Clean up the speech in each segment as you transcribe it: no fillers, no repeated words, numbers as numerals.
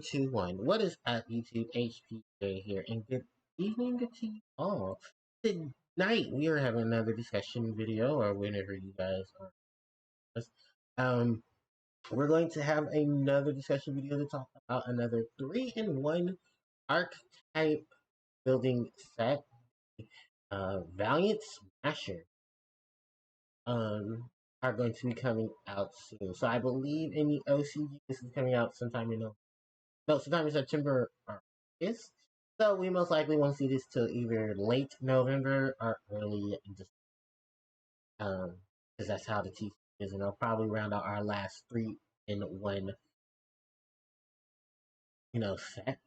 2, 1. What is up, YouTube? HPJ here, and good evening to you all. Tonight, we are having another discussion video, or whenever you guys are. Um, we're going to have another discussion video to talk about another 3-in-1 archetype building set, Valiant Smashers. Are going to be coming out soon. So I believe in the OCG, this is coming out sometime in sometime in September or August. So we most likely won't see this till either late November or early December. Because that's how the TC is, and I'll probably round out our last 3-in-1, set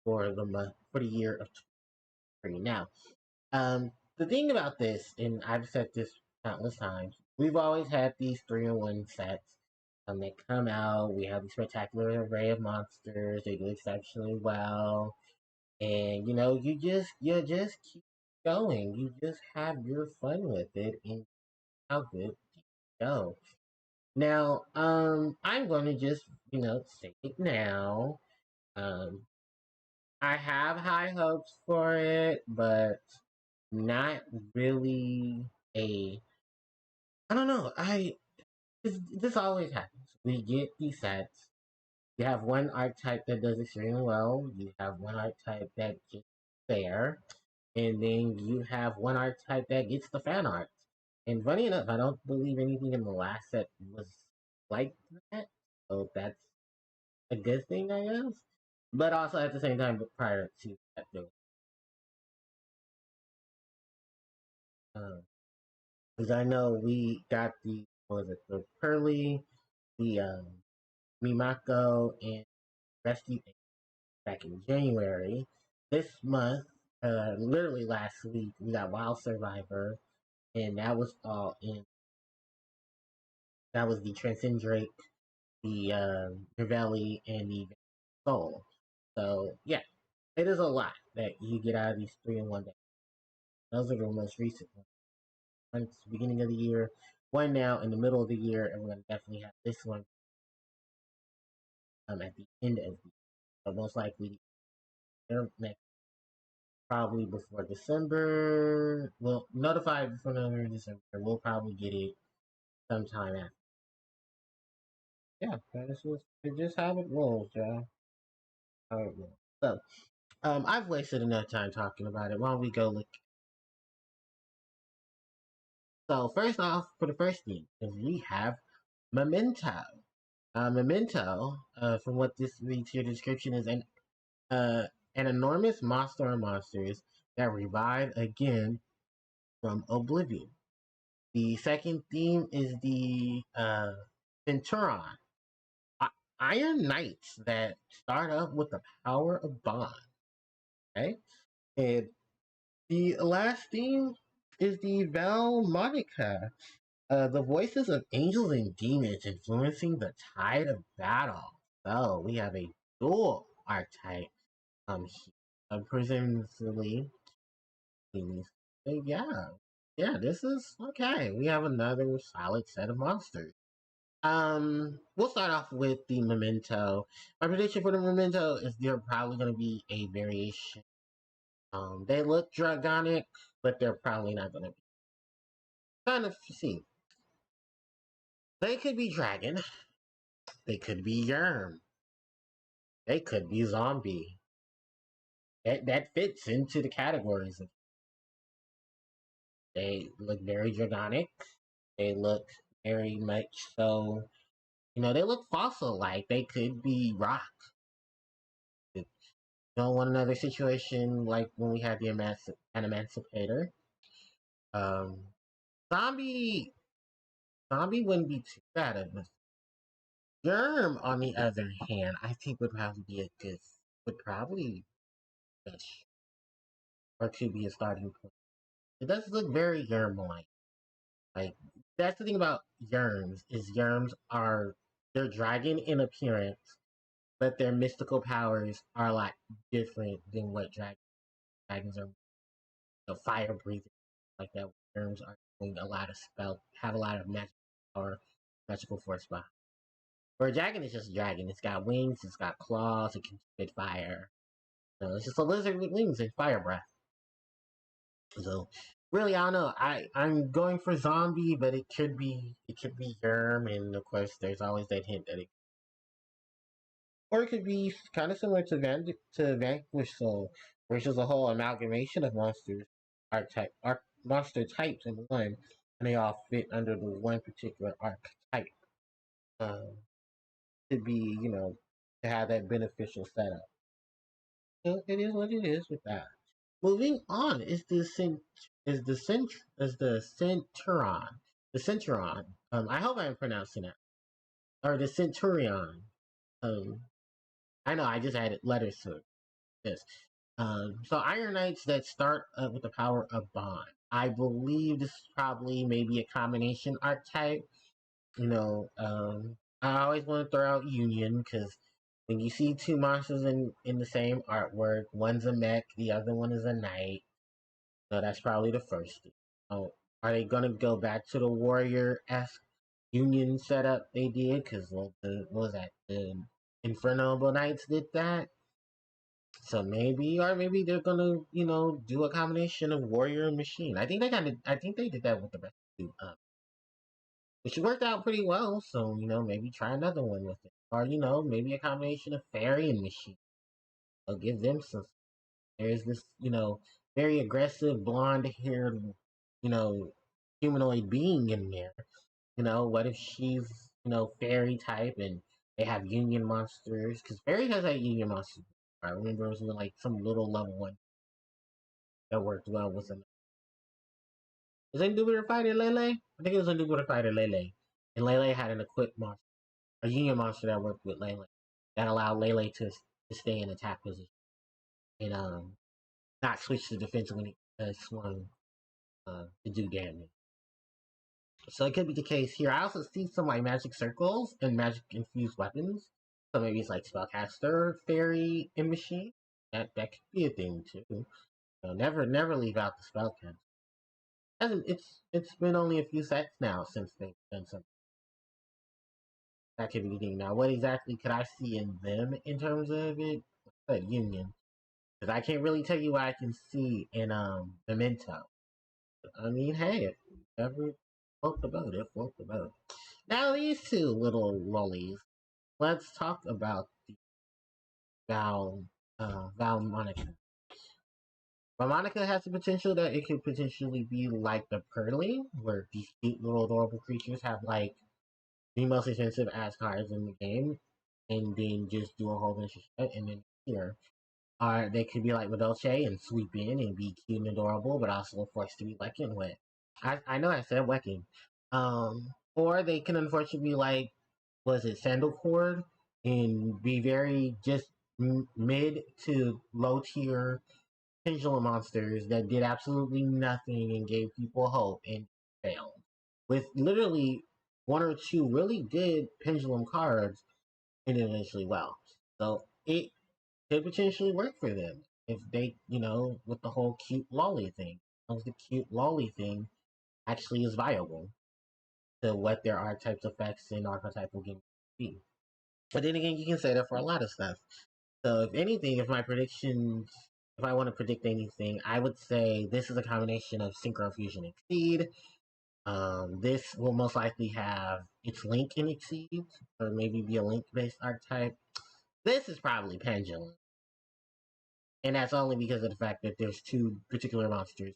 for the year of 2023. Now, the thing about this, and I've said this countless times, we've always had these 3-in-1 sets. They come out, we have a spectacular array of monsters, they do exceptionally well. And you just keep going. You just have your fun with it and how good you go. Now, I'm going to just, say it now. Um, I have high hopes for it, but not really I don't know. This always happens. We get these sets. You have one archetype that does extremely well. You have one archetype that just there. And then you have one archetype that gets the fan art. And funny enough, I don't believe anything in the last set was like that. So that's a good thing, I guess. But also at the same time, but prior to that, because I know we got the Pearly, the Mimako, and Rescue back in January. This month, literally last week, we got Wild Survivor, and that was all in. That was the Transcend Drake, the Novelli, and the Soul. So yeah, it is a lot that you get out of these 3-in-1 days. Those are the most recent ones. One at the beginning of the year, one now in the middle of the year, and we're gonna definitely have this one at the end of the year. So most likely next, probably before December. We'll notify before November, December. We'll probably get it sometime after. Yeah, that's just how it rolls, y'all. How it rolls. So, I've wasted enough time talking about it. Why don't we go look? So first off, for the first thing, is we have Memento. Memento, from what this reads here, description is an enormous monster of monsters that revive again from oblivion. The second theme is the Centurion, Iron Knights that start up with the power of bond. Okay, and the last theme is the Valmonica, the voices of angels and demons influencing the tide of battle. So we have a dual archetype here. Presumably, yeah, yeah, this is okay. We have another solid set of monsters. We'll start off with the Memento. My prediction for the Memento is they're probably going to be a variation. They look dragonic, but they're probably not going to be. Kind of see. They could be dragon. They could be Yerm. They could be zombie. That fits into the categories. They look very dragonic. They look very much so. They look fossil-like. They could be rock. You don't want another situation like when we had the Emancipator. Um, zombie, zombie wouldn't be too bad of a Germ, on the other hand, I think would probably be would probably fish or could be a starting point. It does look very Germ-like. Like that's the thing about Germs is Germs are they're dragon in appearance, but their mystical powers are a lot different than what dragons are. Fire breathing like that. Germs are doing a lot of spell, have a lot of magic power, magical force behind. Or a dragon is just a dragon. It's got wings, it's got claws, it can spit fire. So it's just a lizard with wings and fire breath. So really, I don't know. I'm going for zombie, but it could be germ, and of course, there's always that hint that it, or it could be kind of similar to Vanquish Soul, which is a whole amalgamation of monsters, monster types in one, and they all fit under the one particular archetype. Um, to be, to have that beneficial setup. So it is what it is with that. Moving on is the centuron. The centuron. I hope I'm pronouncing it. Or the centurion. Um, I know I just added letters to this. So Iron Knights that start with the power of Bond. I believe this is probably maybe a combination archetype. I always want to throw out Union because when you see two monsters in the same artwork, one's a mech, the other one is a knight. So that's probably the first. Oh, are they gonna go back to the warrior esque Union setup they did? Because what was that? The Infernal Knights did that. So maybe, or maybe they're gonna, do a combination of warrior and machine. I think they did that with the rest too, which worked out pretty well. So maybe try another one with it, or maybe a combination of fairy and machine. I'll give them some. There's this, very aggressive blonde-haired, you know, humanoid being in there. What if she's, fairy type and they have union monsters? Because fairy has that union monster. I remember it was like some little level one that worked well with them. Was it Indubitor Fighter Lele? I think it was Indubitor Fighter Lele. And Lele had an equipped monster, a union monster that worked with Lele that allowed Lele to stay in attack position and not switch to defense when he swung to do damage. So it could be the case here. I also see some like magic circles and magic infused weapons. So maybe it's like spellcaster, fairy, and machine. That could be a thing too. Never leave out the spellcaster. It's been only a few sets now since they've done something. That could be the thing. Now, what exactly could I see in them in terms of it? Union. Because I can't really tell you what I can see in Memento. I mean, hey, if you ever float the boat, it float the boat. Now these two little lollies. Let's talk about the Val Monica. Val Monica has the potential that it could potentially be like the Pearly, where these cute little adorable creatures have like the most expensive ass cards in the game, and then just do a whole bunch of shit, and then here. Or they could be like Madolce and sweep in and be cute and adorable, but also forced to be wecking with. I know I said wecking. Or they can unfortunately be like, was it Sandalcord, and be very just mid to low tier pendulum monsters that did absolutely nothing and gave people hope and failed. With literally one or two really good pendulum cards and eventually well. So it could potentially work for them if they, with the whole cute lolly thing. As the cute lolly thing actually is viable to what their archetypes effects and archetypal games be. But then again, you can say that for a lot of stuff. So if anything, if I want to predict anything, I would say this is a combination of Synchro Fusion and Exceed. This will most likely have its Link in Exceed, or maybe be a Link-based archetype. This is probably Pendulum. And that's only because of the fact that there's two particular monsters.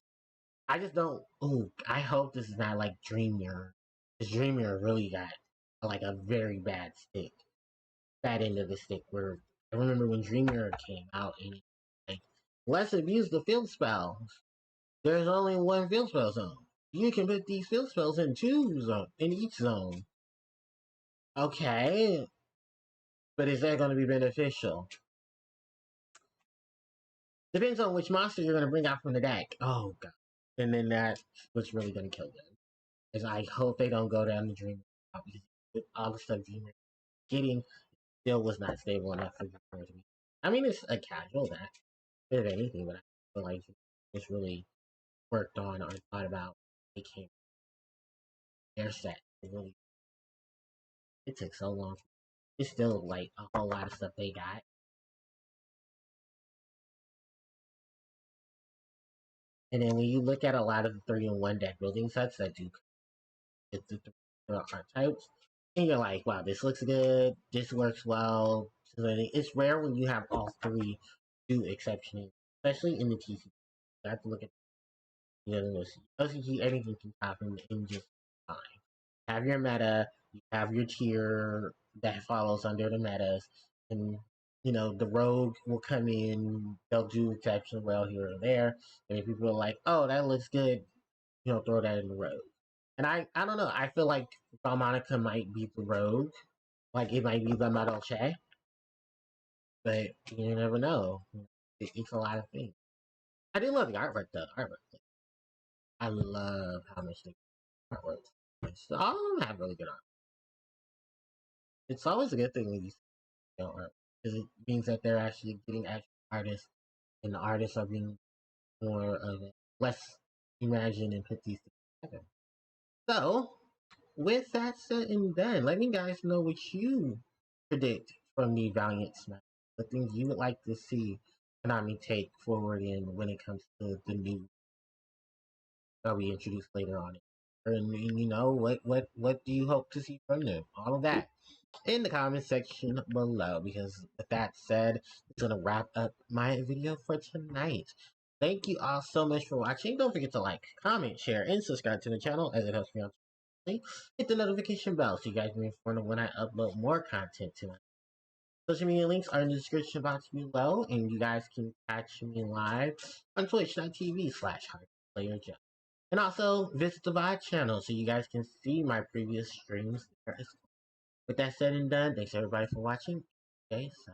I just don't. Ooh, I hope this is not like Dream Mirror. Because Dream Mirror really got like a very bad stick. Bad end of the stick where I remember when Dream Mirror came out and like, let's abuse the field spells. There's only one field spell zone. You can put these field spells in in each zone. Okay, but is that going to be beneficial? Depends on which monster you're going to bring out from the deck. Oh god, and then that's what's really going to kill them. Is I hope they don't go down the Dream route because with all the stuff Dreamer getting still was not stable enough for Dreamer to be. I mean, it's a casual deck, if anything, but I feel like it's really worked on or thought about. It came their set. It took so long. it's still like a whole lot of stuff they got. And then when you look at a lot of the 3-in-1 deck building sets that do get the archetypes, and you're like, wow, this looks good, this works well. So it's rare when you have all three do exceptionally, especially in the TCG. You have to look at OCG, anything can happen in just fine. You have your meta, you have your tier that follows under the metas, and the rogue will come in, they'll do exceptionally well here or there, and if people are like, oh, that looks good, throw that in the rogue. And I don't know, I feel like Monica might be the rogue, like it might be the Metal Che, but you never know. It's a lot of things. I do love the artwork though. Artwork. I love how much the artwork. So all of them have really good art. It's always a good thing when you see art because it means that they're actually getting actual artists, and the artists are being more of a less imagine and put these together. So, with that said and done, let me guys know what you predict from the Valiant Smash. The things you would like to see Konami take forward in when it comes to the new that we introduce later on. And what do you hope to see from them? All of that in the comment section below. Because with that said, it's gonna wrap up my video for tonight. Thank you all so much for watching. Don't forget to like, comment, share, and subscribe to the channel as it helps me out. Hit the notification bell so you guys can be informed when I upload more content to my social media. Links are in the description box below, and you guys can catch me live on twitch.tv/HarpiePlayerJoe. And also visit the VOD channel so you guys can see my previous streams there. With that said and done, thanks everybody for watching. Okay, so